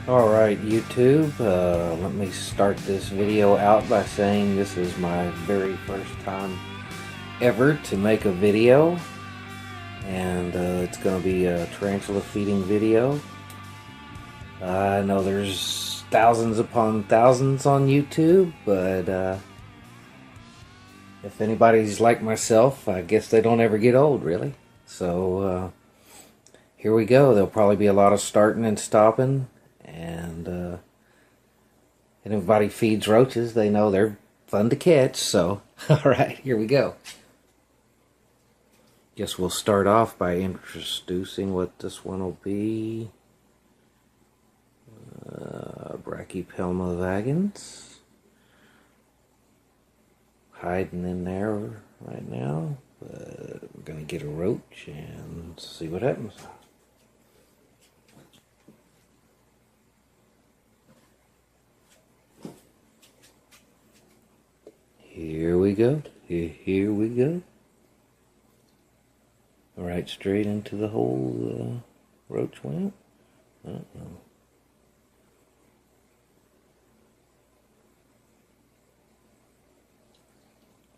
Alright, YouTube, let me start this video out by saying this is my very first time ever to make a video, and it's going to be a tarantula feeding video. I know there's thousands upon thousands on YouTube, but if anybody's like myself, I guess they don't ever get old, really. So here we go. There'll probably be a lot of starting and stopping, and anybody feeds roaches, they know they're fun to catch. So, alright, here we go. Guess we'll start off by introducing what this one will be. Brachypelma vagans. Hiding in there right now. But we're going to get a roach and see what happens. Here we go. Here we go. Right straight into the hole roach went. Uh-oh.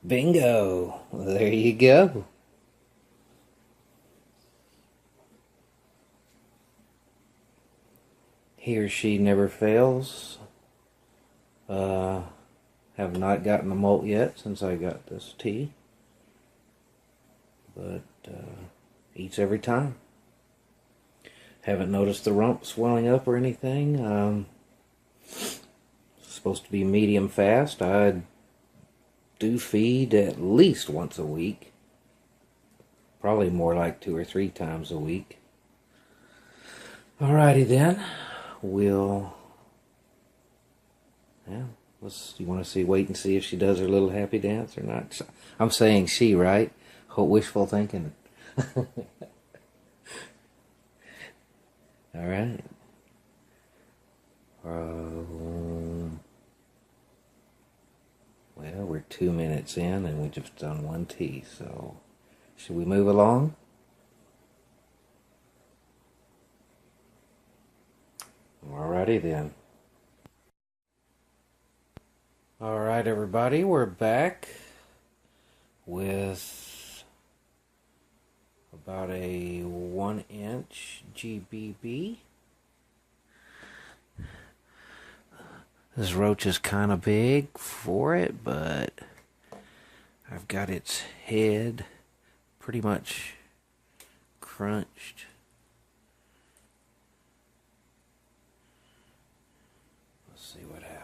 Bingo! There you go. He or she never fails. Have not gotten the molt yet since I got this tea. But eats every time. Haven't noticed the rump swelling up or anything. Supposed to be medium fast. I do feed at least once a week. Probably more like 2 or 3 times a week. Alrighty then. We'll... Yeah. You want to wait and see if she does her little happy dance or not? I'm saying she, right? Wishful thinking. Alright. Well, we're 2 minutes in and we just done one tea, so should we move along? Alrighty then. Alright everybody, we're back with about a 1-inch GBB. This roach is kind of big for it, but I've got its head pretty much crunched. Let's see what happens.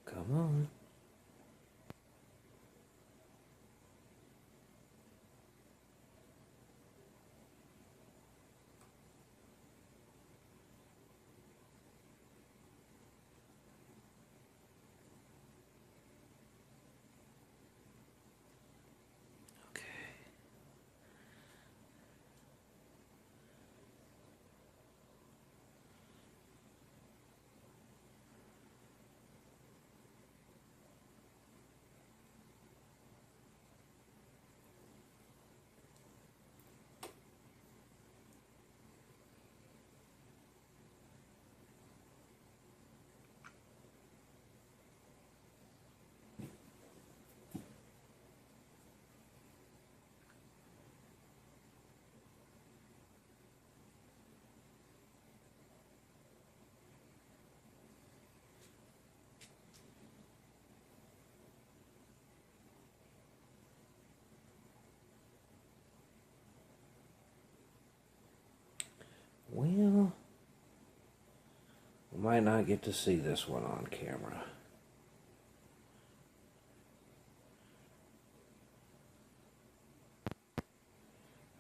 Come on. Okay. Well, we might not get to see this one on camera.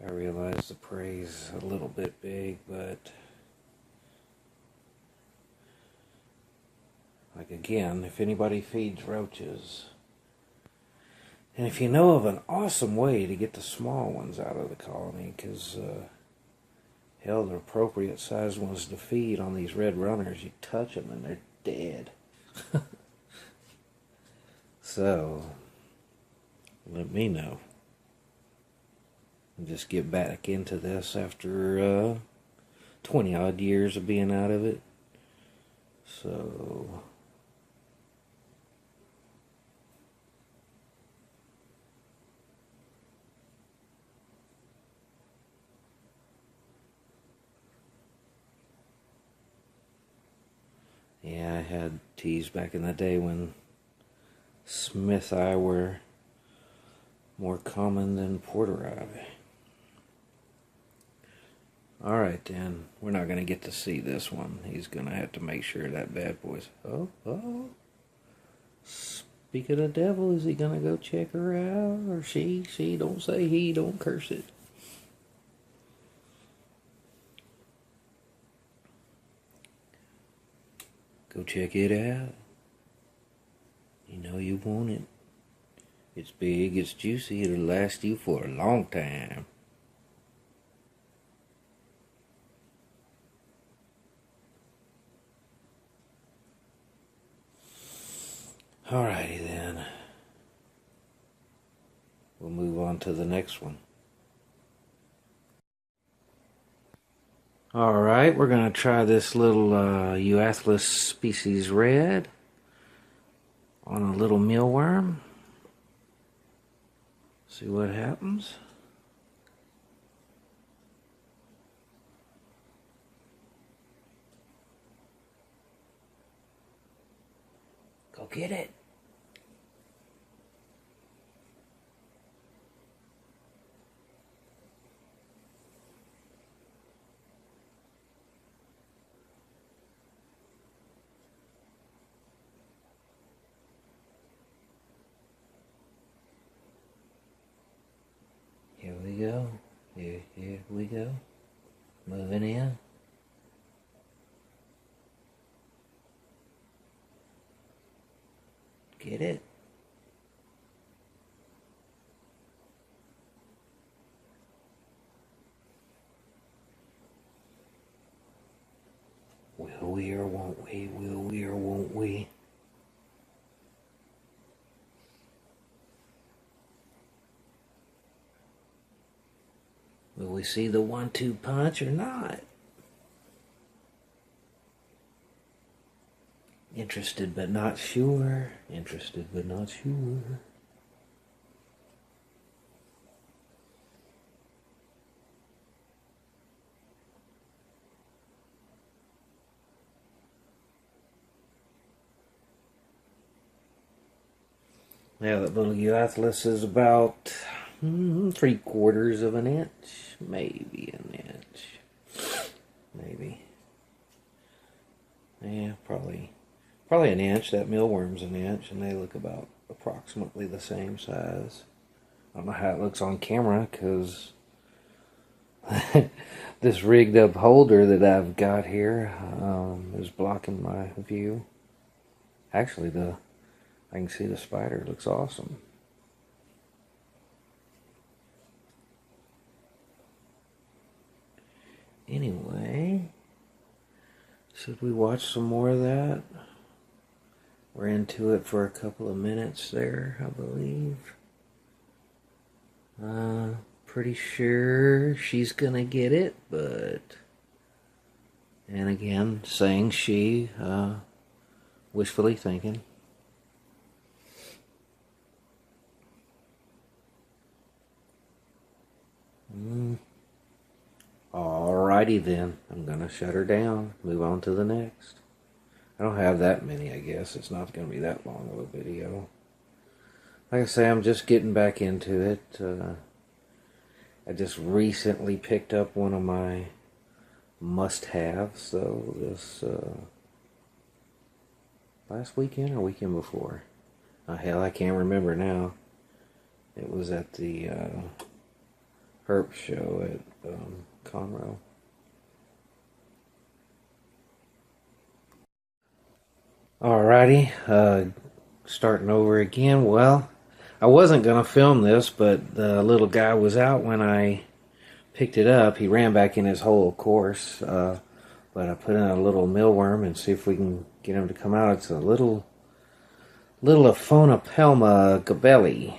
I realize the prey's a little bit big, but like again, if anybody feeds roaches, and if you know of an awesome way to get the small ones out of the colony, because hell, the appropriate sized ones to feed on these red runners, you touch them and they're dead. So, let me know. And just get back into this after 20 odd years of being out of it. So, yeah, I had teas back in the day when Smith eye were more common than porter eye. Alright then, we're not going to get to see this one. He's going to have to make sure that bad boy's... Oh. Speak of the devil, is he going to go check her out? Or she, don't say he, don't curse it. Go check it out. You know you want it. It's big, it's juicy, it'll last you for a long time. Alrighty then. We'll move on to the next one. Alright, we're going to try this little Euathlus species red on a little mealworm. See what happens. Go get it. Here we go. Here we go. Moving in. Get it? Will we or won't we? Will we or won't we? Will we see the 1-2 punch or not? Interested but not sure. Interested but not sure. Now that little Euathlus is about 3/4 of an inch, maybe an inch, maybe. Yeah, probably an inch. That mealworm's an inch, and they look about approximately the same size. I don't know how it looks on camera because this rigged up holder that I've got here is blocking my view. Actually, I can see the spider. It looks awesome. Anyway, should we watch some more of that? We're into it for a couple of minutes there, I believe. Pretty sure she's gonna get it, but... And again, saying she, wishfully thinking. Alrighty then, I'm gonna shut her down, move on to the next. I don't have that many, I guess. It's not gonna be that long of a video. Like I say, I'm just getting back into it. I just recently picked up one of my must-haves, so this last weekend or weekend before. Hell, I can't remember now. It was at the herp show at Conroe. Alrighty, starting over again. Well, I wasn't going to film this, but the little guy was out when I picked it up. He ran back in his hole, of course, but I put in a little mealworm and see if we can get him to come out. It's a little Aphonopelma gabelli.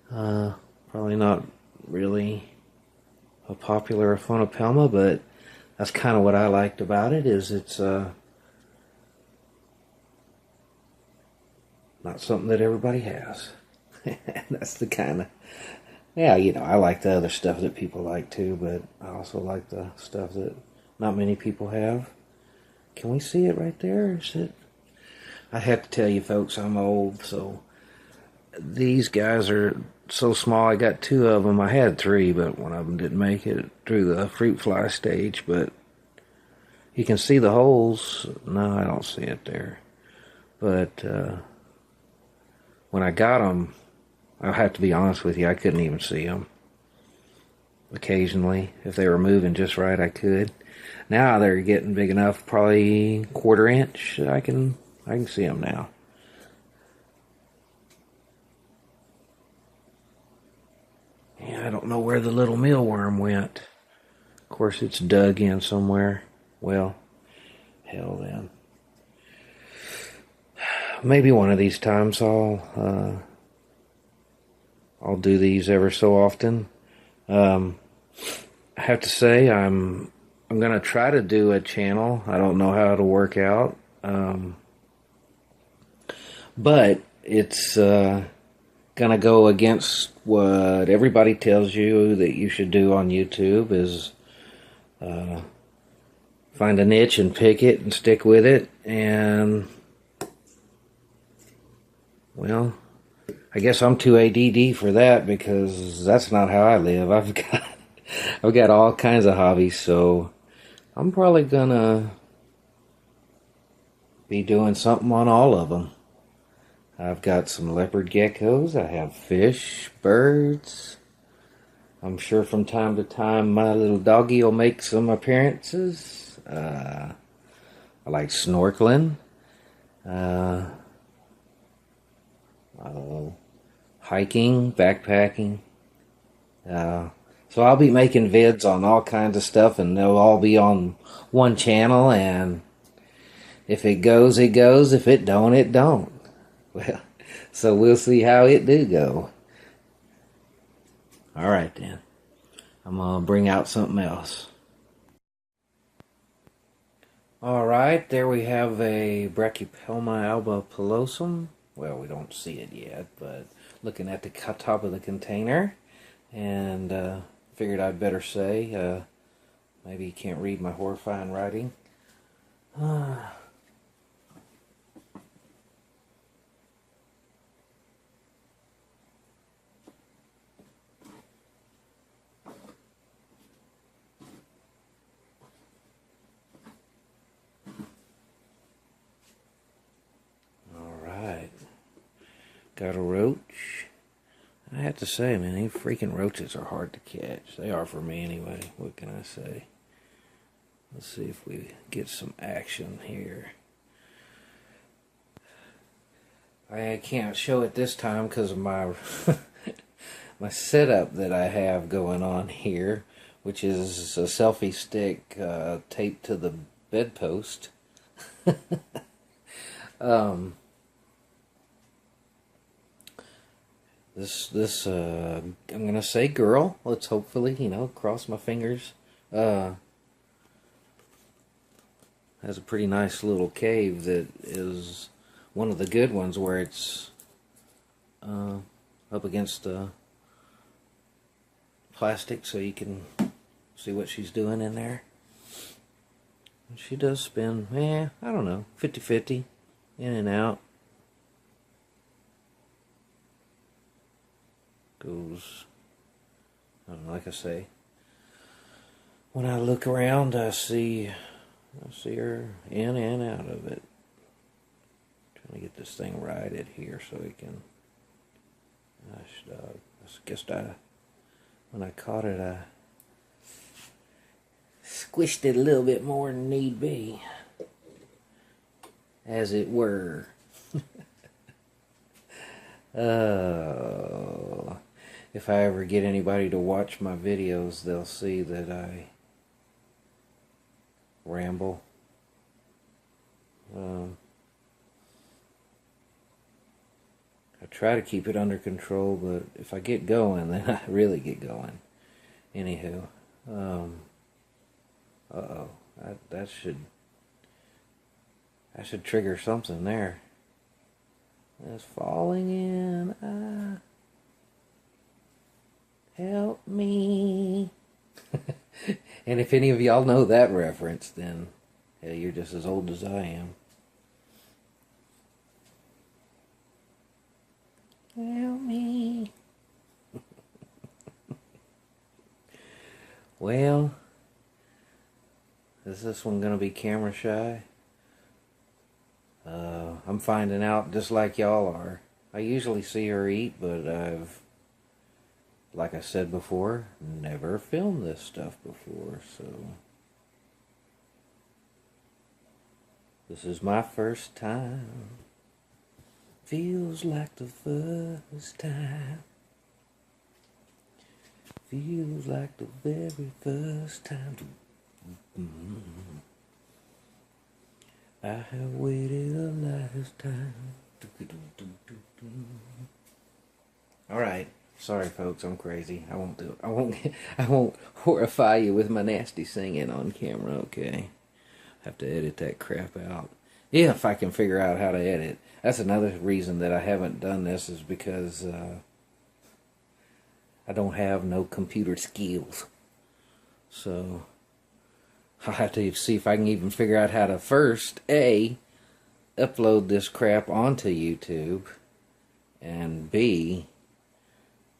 Probably not really a popular Aphonopelma, but that's kind of what I liked about it, is it's not something that everybody has. That's the kind of, yeah, I like the other stuff that people like too, but I also like the stuff that not many people have. Can we see it right there? Is it? I have to tell you folks, I'm old, so these guys are so small. I got 2 of them. I had 3, but one of them didn't make it through the fruit fly stage, but you can see the holes. No, I don't see it there. But when I got them, I'll have to be honest with you, I couldn't even see them. Occasionally, if they were moving just right, I could. Now they're getting big enough, probably 1/4 inch. I can see them now. Yeah, I don't know where the little mealworm went. Of course, it's dug in somewhere. Well, hell then. Maybe one of these times I'll do these ever so often. I have to say I'm gonna try to do a channel. I don't know how it'll work out, but it's gonna go against what everybody tells you that you should do on YouTube, is find a niche and pick it and stick with it. And well, I guess I'm too ADD for that, because that's not how I live. I've got all kinds of hobbies, so I'm probably gonna be doing something on all of them. I've got some leopard geckos, I have fish, birds. I'm sure from time to time my little doggy will make some appearances. I like snorkeling. Hiking, backpacking. So I'll be making vids on all kinds of stuff, and they'll all be on one channel, and if it goes, it goes. If it don't, it don't. Well, so we'll see how it do go. Alright then. I'm gonna bring out something else. Alright, there we have a Brachypelma alba pilosum. Well, we don't see it yet, but looking at the top of the container, and figured I'd better say, maybe you can't read my horrifying writing. Got a roach. I have to say, man, these freaking roaches are hard to catch. They are for me anyway. What can I say? Let's see if we get some action here. I can't show it this time because of my my setup that I have going on here, which is a selfie stick taped to the bedpost. This I'm gonna say girl. Let's hopefully, cross my fingers. Has a pretty nice little cave that is one of the good ones, where it's up against the plastic, so you can see what she's doing in there. And she does spin, I don't know, 50-50, in and out. Goes, I don't know, like I say, when I look around, I see her in and out of it. Trying to get this thing righted here so we can, gosh dog, I guess I When I caught it, I squished it a little bit more than need be, as it were. If I ever get anybody to watch my videos, they'll see that I ramble. I try to keep it under control, but if I get going, then I really get going. Anywho, uh-oh, that should trigger something there. It's falling in. Help me. And if any of y'all know that reference, then yeah, you're just as old as I am. Help me. Well, is this one gonna be camera shy? I'm finding out just like y'all are. I usually see her eat, but I've, like I said before, never filmed this stuff before, so this is my first time. Feels like the first time. Feels like the very first time. I have waited a lifetime. Alright. Sorry folks, I'm crazy. I won't do it. I won't horrify you with my nasty singing on camera, okay? Have to edit that crap out. Yeah, if I can figure out how to edit. That's another reason that I haven't done this, is because I don't have no computer skills. So I'll have to see if I can even figure out how to first, A, upload this crap onto YouTube, and B,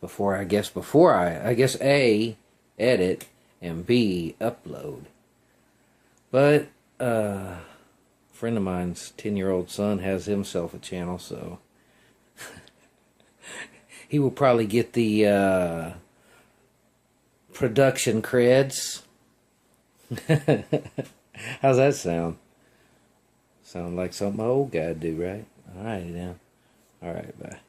I guess A, edit, and B, upload. But a friend of mine's 10-year-old son has himself a channel, so he will probably get the production creds. How's that sound? Sound like something my old guy'd do, right? Alrighty then. Alright, bye.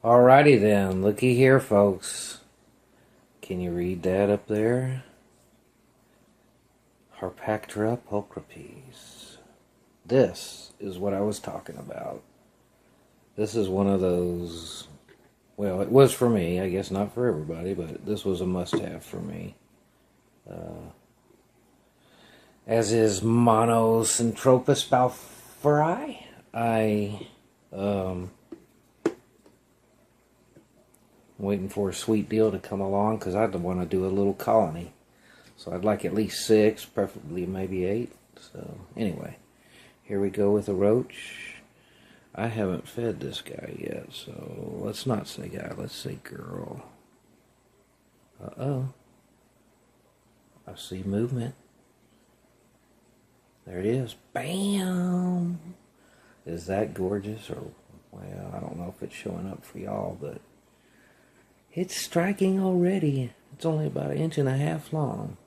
Alrighty then, looky here folks. Can you read that up there? Harpactera pulchripes. This is what I was talking about. This is one of those, well, it was for me, I guess not for everybody, but this was a must-have for me. As is Monocentropas balfouri. I'm waiting for a sweet deal to come along, because I'd want to do a little colony. So I'd like at least 6, preferably maybe 8. So anyway, here we go with a roach. I haven't fed this guy yet, so let's not say guy, let's say girl. Uh-oh. I see movement. There it is. Bam! Is that gorgeous? Or, well, I don't know if it's showing up for y'all, but it's striking already. It's only about 1.5 inches long.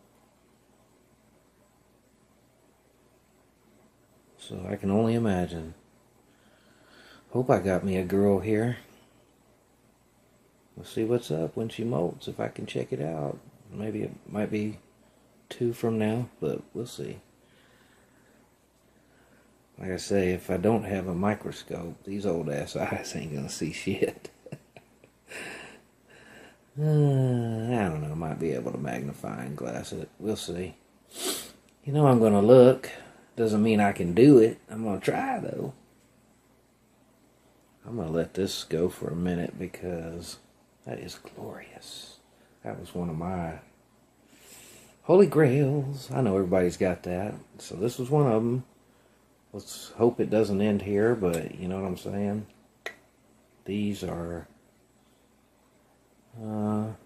So I can only imagine. Hope I got me a girl here. We'll see what's up when she molts, if I can check it out. Maybe it might be 2 from now, but we'll see. Like I say, if I don't have a microscope, these old ass eyes ain't gonna see shit. I don't know, might be able to magnifying glass it. We'll see. You know I'm gonna look. Doesn't mean I can do it. I'm gonna try though. I'm gonna let this go for a minute because that is glorious. That was one of my holy grails. I know everybody's got that. So this was one of them. Let's hope it doesn't end here, but you know what I'm saying? These are, well,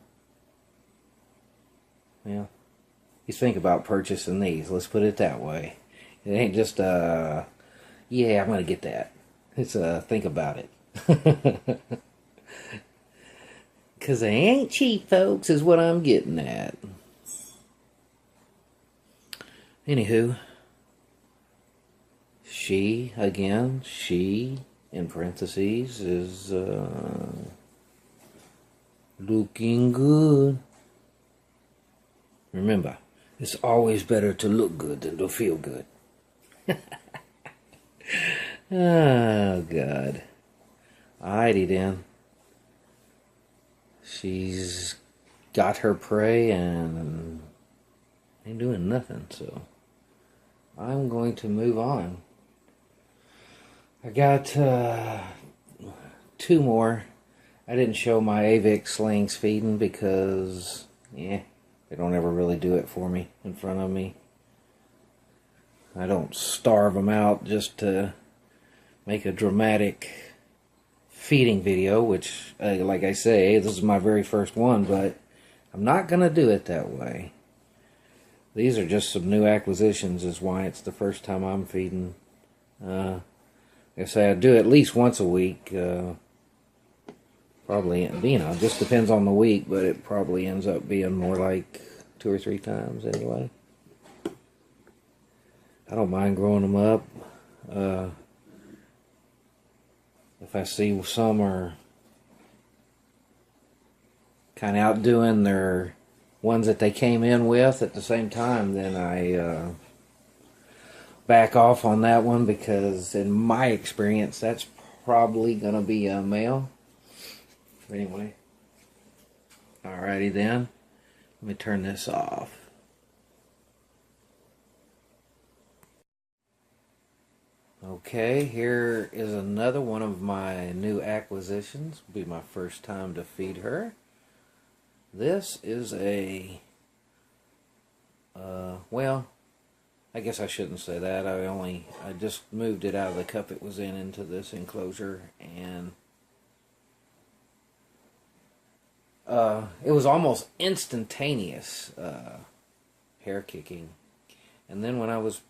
you think about purchasing these, let's put it that way. It ain't just, yeah, I'm going to get that. It's, think about it. 'Cause they ain't cheap, folks, is what I'm getting at. Anywho, she, again, she, in parentheses, is looking good. Remember, it's always better to look good than to feel good. Oh, God. Alrighty then. She's got her prey and ain't doing nothing, so I'm going to move on. I got 2 more. I didn't show my AVIC slings feeding because, they don't ever really do it for me in front of me. I don't starve them out just to make a dramatic feeding video, which, like I say, this is my very first one, but I'm not going to do it that way. These are just some new acquisitions, is why it's the first time I'm feeding. Like I say, I do it at least once a week. Probably, it just depends on the week, but it probably ends up being more like 2 or 3 times anyway. I don't mind growing them up. If I see some are kind of outdoing their ones that they came in with at the same time, then I back off on that one, because in my experience that's probably going to be a male. Anyway, alrighty then, let me turn this off. Okay, here is another one of my new acquisitions. It'll be my first time to feed her. This is a, well, I guess I shouldn't say that. I just moved it out of the cup it was in into this enclosure, and it was almost instantaneous hair kicking. And then when I was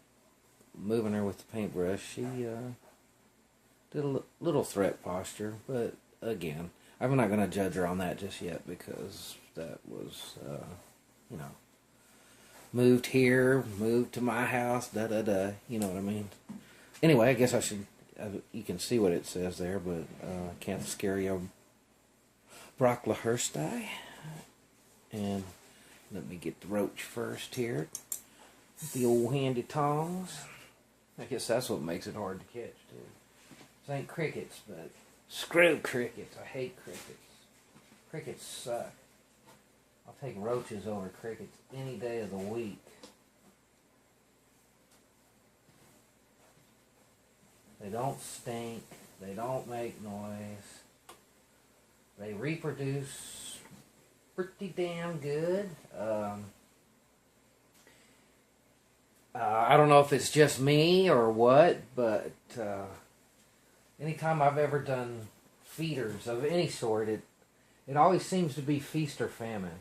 moving her with the paintbrush, she did a little threat posture, but again, I'm not going to judge her on that just yet, because that was, moved here, moved to my house, da-da-da, you know what I mean? Anyway, I guess I should, you can see what it says there, but can't scare you, Brocklehursti. And let me get the roach first here. The old handy tongs. I guess that's what makes it hard to catch, too. This ain't crickets, but screw crickets. I hate crickets. Crickets suck. I'll take roaches over crickets any day of the week. They don't stink. They don't make noise. They reproduce pretty damn good. I don't know if it's just me or what, but anytime I've ever done feeders of any sort, it always seems to be feast or famine,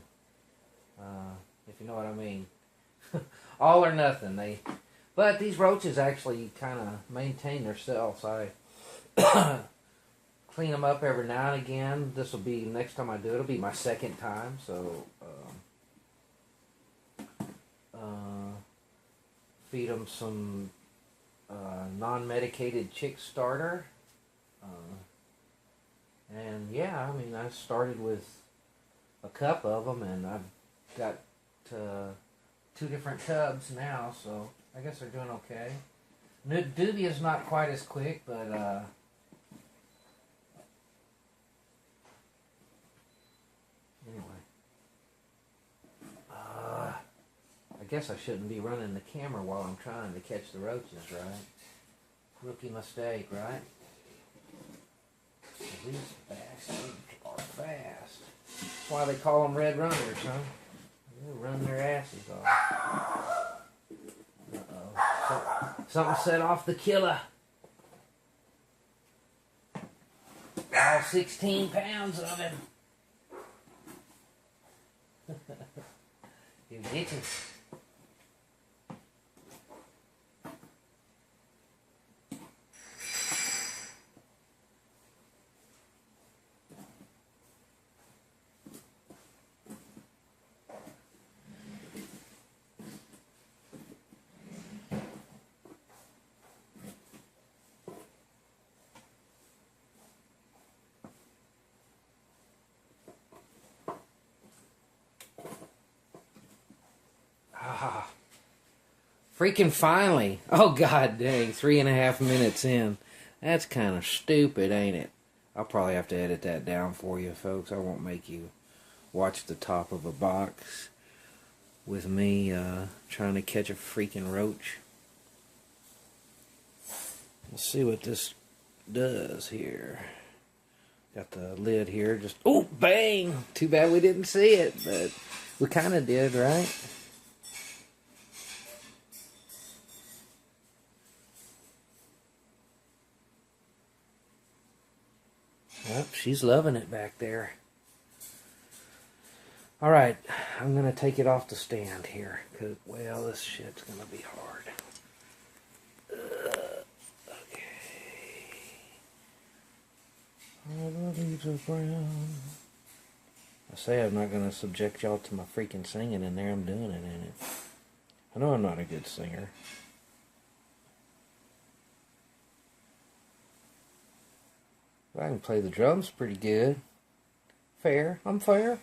if you know what I mean. All or nothing. But these roaches actually kind of maintain themselves. I clean them up every now and again. This will be, next time I do it, it'll be my second time, so feed them some non-medicated chick starter. And yeah, I mean, I started with a cup of them, and I've got 2 different tubs now, so I guess they're doing okay. Dubia's not quite as quick, but anyway. I guess I shouldn't be running the camera while I'm trying to catch the roaches, right? Rookie mistake, right? These bastards are fast. That's why they call them red runners, huh? They run their asses off. Uh-oh. Something set off the killer. All 16 pounds of him. You get it. Freaking finally. Oh, god dang. 3.5 minutes in. That's kind of stupid, ain't it? I'll probably have to edit that down for you, folks. I won't make you watch the top of a box with me trying to catch a freaking roach. Let's see what this does here. Got the lid here. Just, oh, bang! Too bad we didn't see it, but we kind of did, right? Well, she's loving it back there. Alright, I'm going to take it off the stand here. Cause, well, this shit's going to be hard. Okay. All the leaves are brown. I say I'm not going to subject y'all to my freaking singing, and there I'm doing it, ain't it? I know I'm not a good singer. But I can play the drums pretty good. Fair. I'm fair.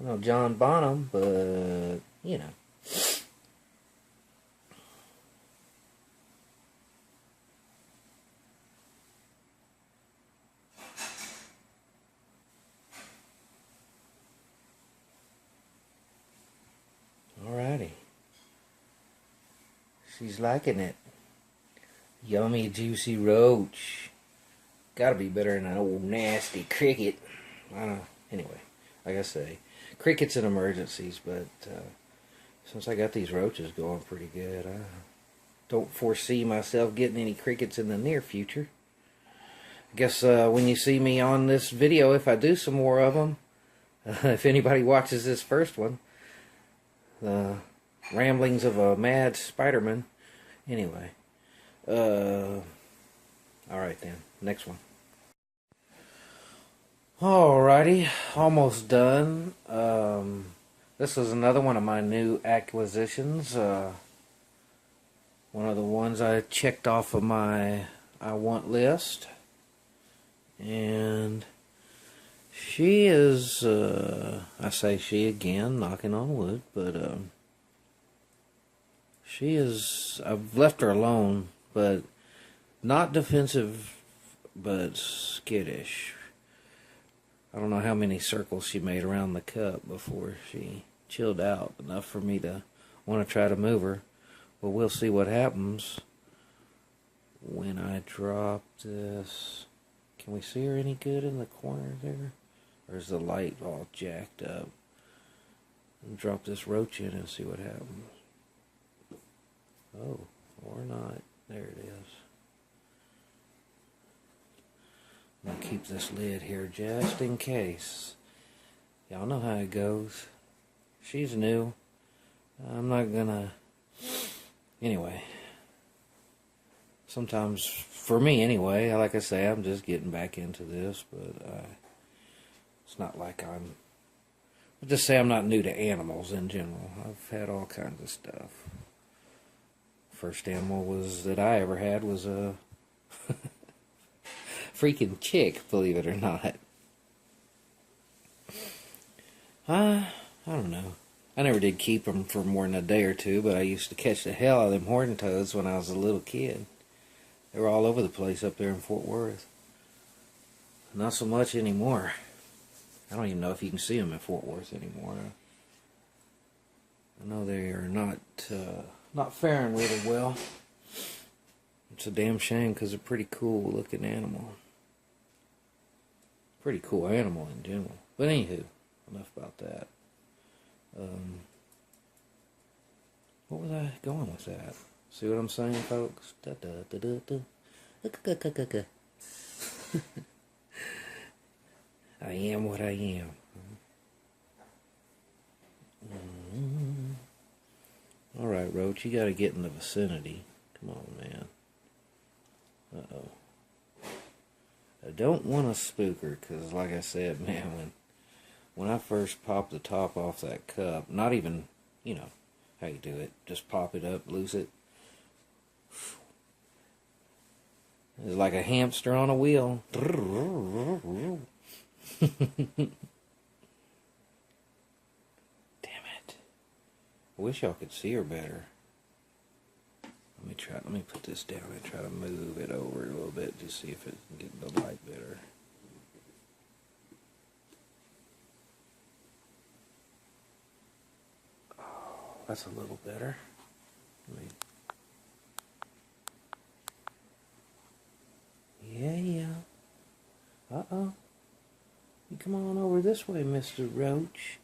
I know John Bonham, but, you know. Alrighty. She's liking it. Yummy, juicy roach. Gotta be better than an old nasty cricket. I don't know. Anyway, like I say, crickets in emergencies, but since I got these roaches going pretty good, I don't foresee myself getting any crickets in the near future. I guess when you see me on this video, if I do some more of them, if anybody watches this first one, the ramblings of a mad Spider-Man. Anyway, alright then, next one. Alrighty, almost done. This is another one of my new acquisitions. One of the ones I checked off of my I want list. And she is, I say she again, knocking on wood, but she is, I've left her alone, but not defensive, but skittish. I don't know how many circles she made around the cup before she chilled out enough for me to want to try to move her. But we'll see what happens when I drop this. Can we see her any good in the corner there? Or is the light all jacked up? And drop this roach in and see what happens. Oh, or not. There it is. I'm going to keep this lid here just in case. Y'all know how it goes. She's new. I'm not going to... Anyway. Sometimes, for me anyway, like I say, I'm just getting back into this, but it's not like I'm... I'll just say I'm not new to animals in general. I've had all kinds of stuff. First animal that I ever had was a freaking chick, believe it or not. I don't know. I never did keep them for more than a day or two, but I used to catch the hell out of them horned toads when I was a little kid. They were all over the place up there in Fort Worth. Not so much anymore. I don't even know if you can see them in Fort Worth anymore. I know they are not faring really well. It's a damn shame because they're a pretty cool looking animal. Pretty cool animal in general. But anywho, enough about that. What was I going with that? See what I'm saying, folks? Da, da, da, da, da. I am what I am. Alright, Roach, you gotta get in the vicinity. Come on, man. Uh-oh. I don't want to spook her, because like I said, man, when I first popped the top off that cup, not even, you know, how you do it, just pop it up, loose it. It's like a hamster on a wheel. I wish y'all could see her better. Let me put this down and try to move it over a little bit to see if it can get the light better. Oh, that's a little better. Yeah. Uh-oh. You come on over this way, Mr. Roach.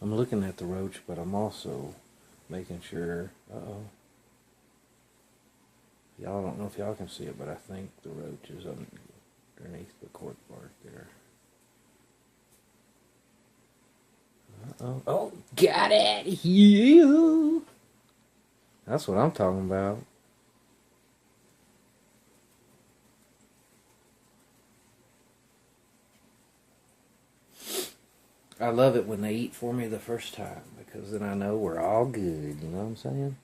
I'm looking at the roach, but I'm also making sure. Uh-oh. Y'all don't know if y'all can see it, but I think the roach is underneath the cork bark there. Uh-oh. Oh, got it! You! That's what I'm talking about. I love it when they eat for me the first time, because then I know we're all good, you know what I'm saying?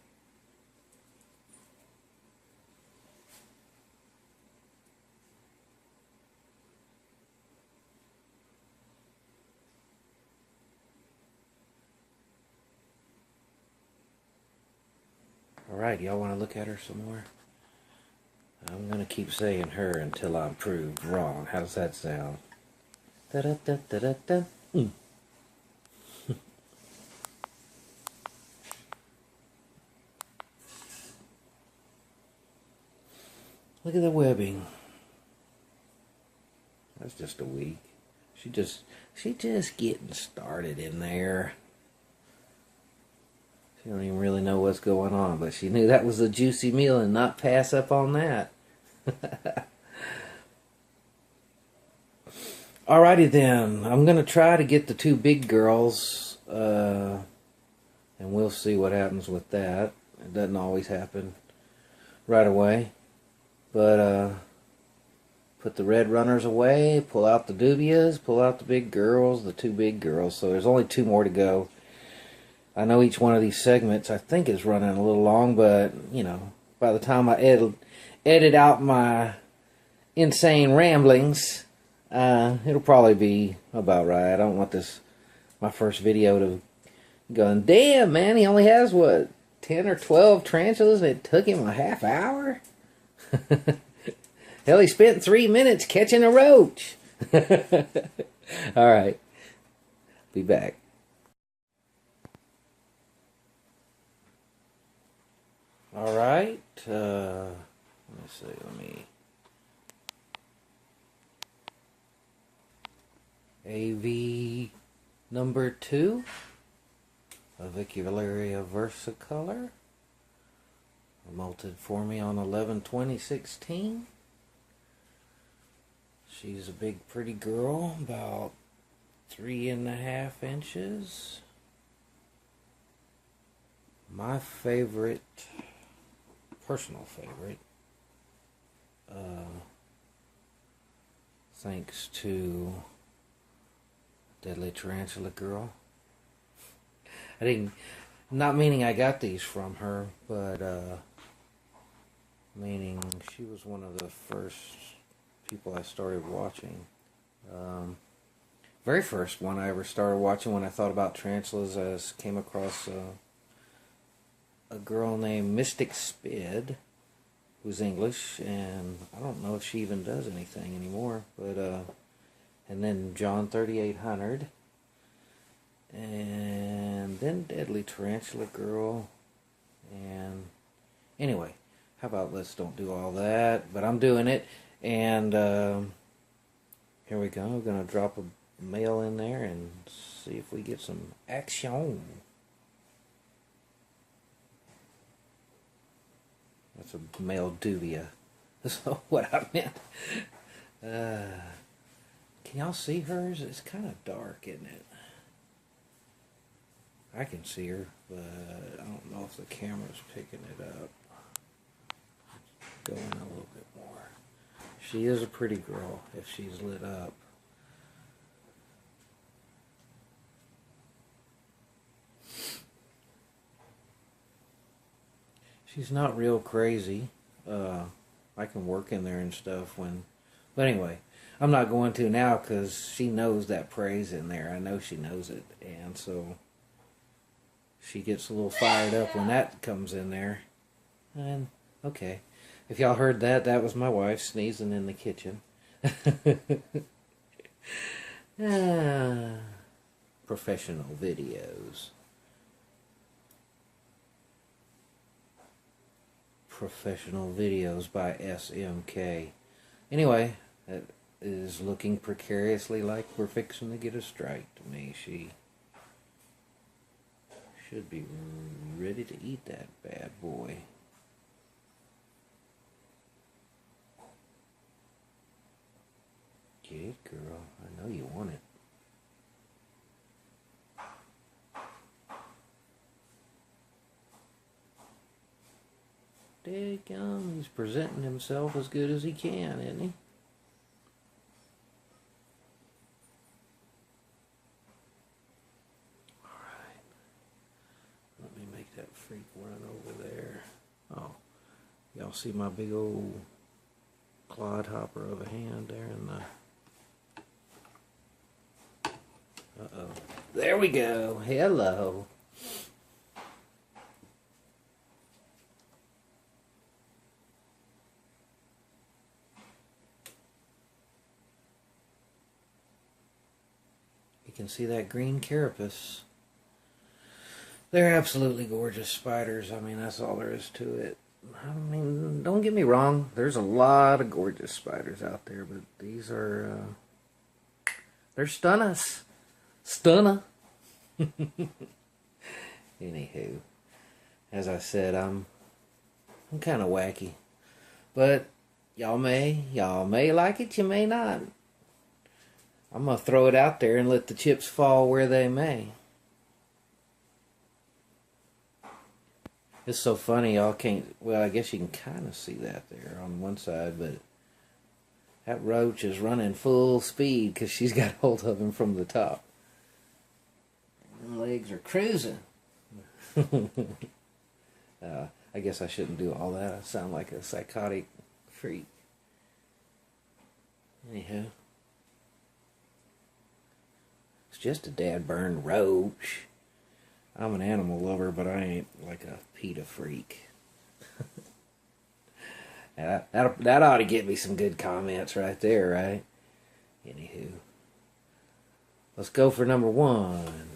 Alright, y'all want to look at her some more? I'm going to keep saying her until I'm proved wrong. How does that sound? Da-da-da-da-da-da. Look at the webbing. That's just a week. She just getting started in there. She don't even really know what's going on, but she knew that was a juicy meal and not pass up on that. Alrighty then, I'm going to try to get the two big girls, and we'll see what happens with that. It doesn't always happen right away, but put the red runners away, pull out the dubias, pull out the big girls, the two big girls. So there's only two more to go. I know each one of these segments I think is running a little long, but you know, by the time I edit out my insane ramblings, it'll probably be about right. I don't want my first video to go, damn man, he only has what, 10 or 12 tarantulas and it took him a half hour? Hell, he spent 3 minutes catching a roach. Alright, be back. Alright, let me AV number 2, Avicularia versicolor, molted for me on 11/20/16. She's a big pretty girl, about 3.5 inches. My favorite, personal favorite, thanks to Deadly Tarantula Girl. Not meaning I got these from her, but meaning she was one of the first people I started watching. Very first one I ever started watching when I thought about tarantulas, I came across a girl named Mystic Spid, who's English, and I don't know if she even does anything anymore, but and then John 3800, and then Deadly Tarantula Girl, and anyway, how about let's don't do all that, but I'm doing it, and here we go. I'm going to drop a male in there and see if we get some action. That's a male dubia. That's what I meant. Can y'all see hers? It's kind of dark, isn't it? I can see her, but I don't know if the camera's picking it up. Go in a little bit more. She is a pretty girl if she's lit up. She's not real crazy. I can work in there and stuff when... But anyway, I'm not going to now because she knows that prey's in there. I know she knows it. And so she gets a little fired up when that comes in there. And, okay. If y'all heard that, that was my wife sneezing in the kitchen. Professional videos. Professional videos by SMK. Anyway, that is looking precariously like we're fixing to get a strike to me. She should be ready to eat that bad boy. Get it, girl. I know you want it. Daggum, he's presenting himself as good as he can, isn't he? Alright. Let me make that freak run over there. Oh, y'all see my big old clodhopper of a hand there in the... Uh-oh. There we go. Hello. You can see that green carapace. They're absolutely gorgeous spiders. I mean, that's all there is to it. I mean, don't get me wrong. There's a lot of gorgeous spiders out there, but these are, they're stunners. Stunner. Anywho, as I said, I'm kind of wacky, but y'all may like it, you may not. I'm gonna throw it out there and let the chips fall where they may. It's so funny, y'all can't, well, I guess you can kind of see that there on one side, but that roach is running full speed because she's got hold of him from the top. And legs are cruising. I guess I shouldn't do all that. I sound like a psychotic freak. Anyhow. It's just a dad-burned roach. I'm an animal lover, but I ain't like a PETA freak. that ought to get me some good comments right there, right? Anywho. Let's go for number 1.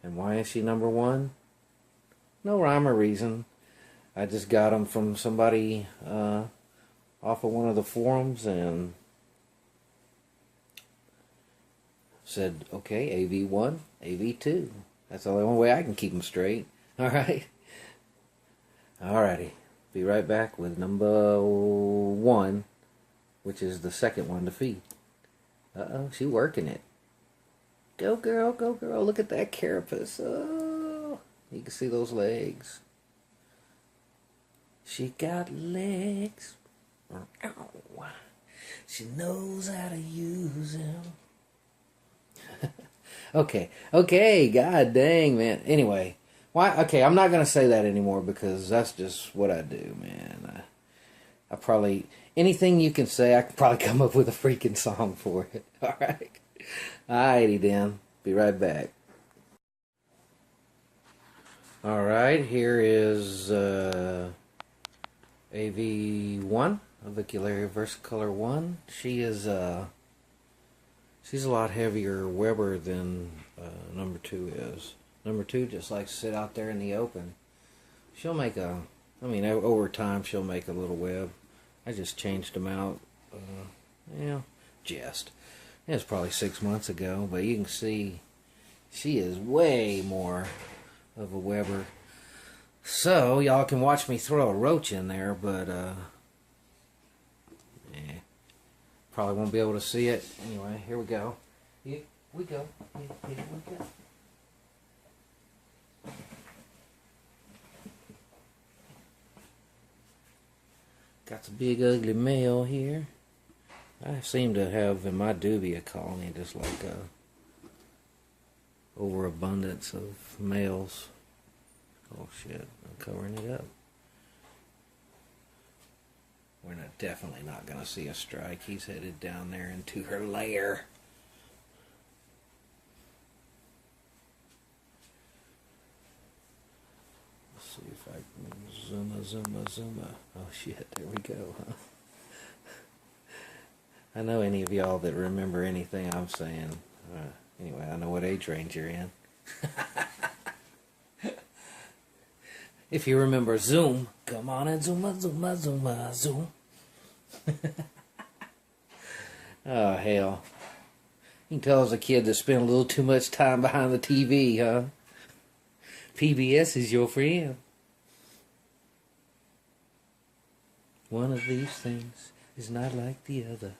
And why is she number 1? No rhyme or reason. I just got them from somebody off of one of the forums and said, okay, AV1, AV2. That's the only way I can keep them straight. Alright? Alrighty. Be right back with number 1, which is the second one to feed. Uh-oh, she's working it. Go girl, go girl. Look at that carapace. Oh, you can see those legs. She got legs. Ow. She knows how to use them. Okay, god dang, man. Anyway, why? Okay, I'm not going to say that anymore because that's just what I do, man. I probably, anything you can say, I can probably come up with a freaking song for it. Alright? Alrighty then. Be right back. Alright, here is AV1, Avicularia versicolor 1. She is she's a lot heavier Weber than number 2 is. Number 2 just likes to sit out there in the open. She'll make a, I mean, over time she'll make a little web. I just changed them out, just. It was probably 6 months ago, but you can see she is way more of a Weber. So, y'all can watch me throw a roach in there, but, probably won't be able to see it. Anyway, here we go. Here we go. Here we go. Got the big ugly male here. I seem to have in my dubia colony just like a overabundance of males. Oh shit, I'm covering it up. We're definitely not going to see a strike. He's headed down there into her lair. Let's see if I can zoom. Oh shit, there we go, huh? I know any of y'all that remember anything I'm saying. Anyway, I know what age range you're in. If you remember Zoom, come on and zoom. Oh, hell. You can tell as a kid that spent a little too much time behind the TV, huh? PBS is your friend. One of these things is not like the other.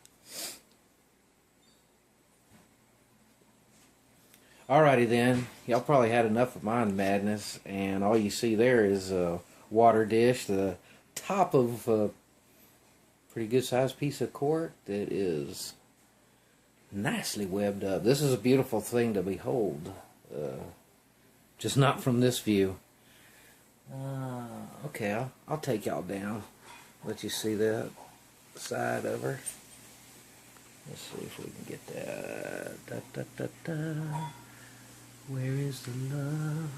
Alrighty then, y'all probably had enough of my madness, and all you see there is a water dish, the top of a pretty good sized piece of cork that is nicely webbed up. This is a beautiful thing to behold, just not from this view. Okay, I'll take y'all down, let you see that side of her. Let's see if we can get that. Where is the love?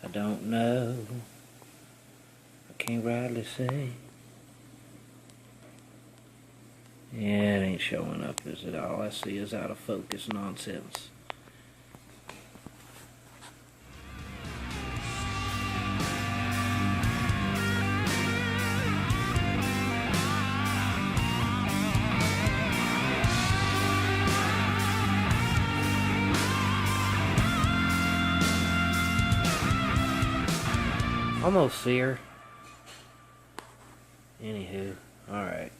I don't know. I can't rightly say. Yeah, it ain't showing up, is it? All I see is out of focus nonsense. Almost see her. Anywho, alright.